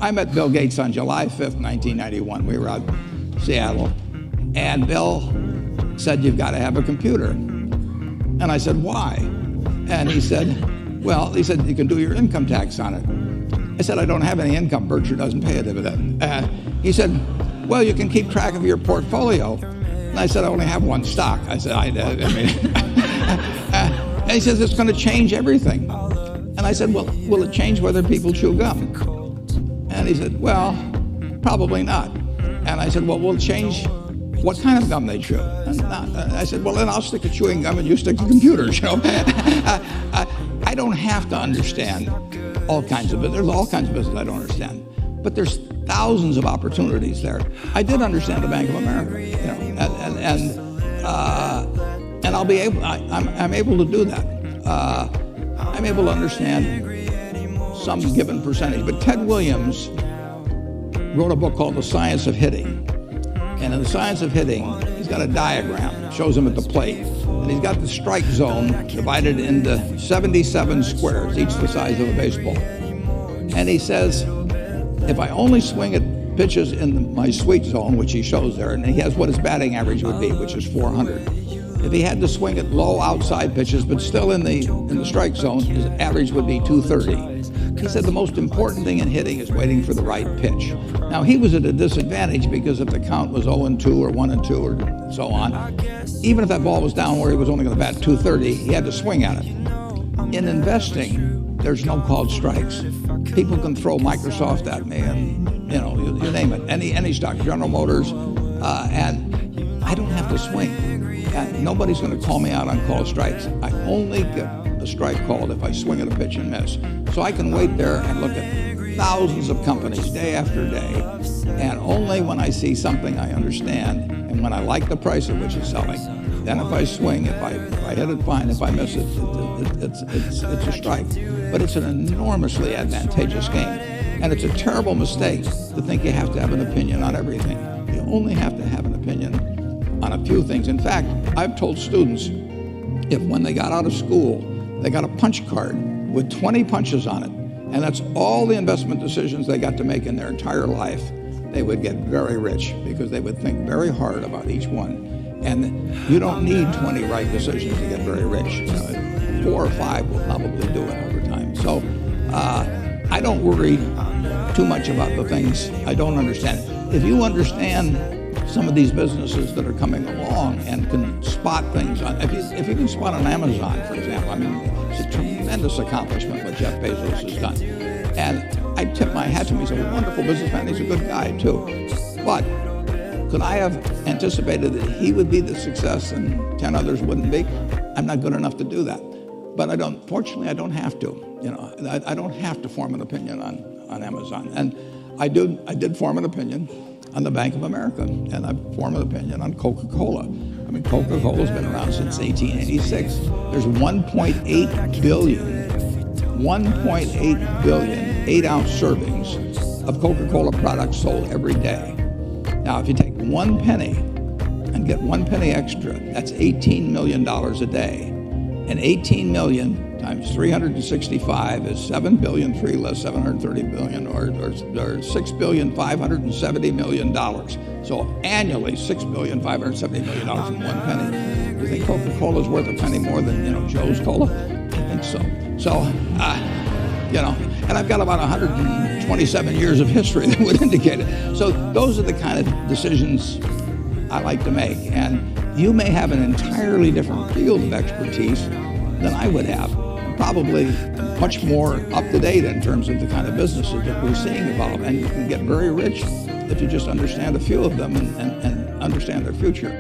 I met Bill Gates on July 5th, 1991. We were out in Seattle, and Bill said, "You've got to have a computer." And I said, "Why?" And he said, "You can do your income tax on it." I said, "I don't have any income. Berkshire doesn't pay a dividend." He said, "Well, you can keep track of your portfolio." And I said, "I only have one stock." I said, and he says, "It's going to change everything." And I said, "Well, will it change whether people chew gum?" And he said, "Well, probably not." And I said, "Well, will it change what kind of gum they chew?" And I said, "Well, then I'll stick to chewing gum and you stick to computers, you know." I don't have to understand all kinds of business. There's all kinds of business I don't understand. But there's thousands of opportunities there. I did understand the Bank of America, you know, and I'll be able, I'm able to do that. I'm able to understand some given percentage. But Ted Williams wrote a book called The Science of Hitting. And in The Science of Hitting, he's got a diagram. It shows him at the plate. And he's got the strike zone divided into 77 squares, each the size of a baseball. And he says, if I only swing at pitches in my sweet zone, which he shows there, and he has what his batting average would be, which is 400. If he had to swing at low outside pitches, but still in the strike zone, his average would be 230. He said the most important thing in hitting is waiting for the right pitch. Now, he was at a disadvantage because if the count was 0-2 or 1-2 or so on, even if that ball was down where he was only going to bat 230, he had to swing at it. In investing, there's no called strikes. People can throw Microsoft at me and, you know, you name it, any stock, General Motors, and I don't have to swing. And nobody's going to call me out on called strikes. I only get a strike called if I swing at a pitch and miss. So I can wait there and look at thousands of companies day after day, and only when I see something I understand and when I like the price at which it's selling, then if I swing, if I hit it, fine. If I miss it, it's a strike. But it's an enormously advantageous game. And it's a terrible mistake to think you have to have an opinion on everything. You only have to have an opinion on a few things. In fact, I've told students, if when they got out of school, they got a punch card with 20 punches on it, and that's all the investment decisions they got to make in their entire life, they would get very rich because they would think very hard about each one. And you don't need 20 right decisions to get very rich. 4 or 5 will probably do it over time. So I don't worry too much about the things I don't understand. If you understand some of these businesses that are coming along and can spot things on, if you can spot on Amazon, for example, I mean, it's a tremendous accomplishment what Jeff Bezos has done. And I tip my hat to him. He's a wonderful businessman. He's a good guy, too. But could I have anticipated that he would be the success and 10 others wouldn't be? I'm not good enough to do that. But fortunately, I don't have to. You know, I don't have to form an opinion on Amazon. And I did form an opinion on the Bank of America, and I've formed an opinion on Coca-Cola. I mean, Coca-Cola's been around since 1886. There's 1.8 billion 8-ounce servings of Coca-Cola products sold every day. Now, if you take 1 penny and get 1 penny extra, that's $18 million a day. And 18 million times 365 is 7 billion, 3 less 730 billion, or $6,570 million. So annually, $6,570 million from 1 penny. You think Coca-Cola's worth a penny more than, Joe's Cola? I think so. So, and I've got about 127 years of history that would indicate it. So those are the kind of decisions I like to make. And you may have an entirely different field of expertise than I would have. Probably much more up to date in terms of the kind of businesses that we're seeing evolve. And you can get very rich if you just understand a few of them and understand their future.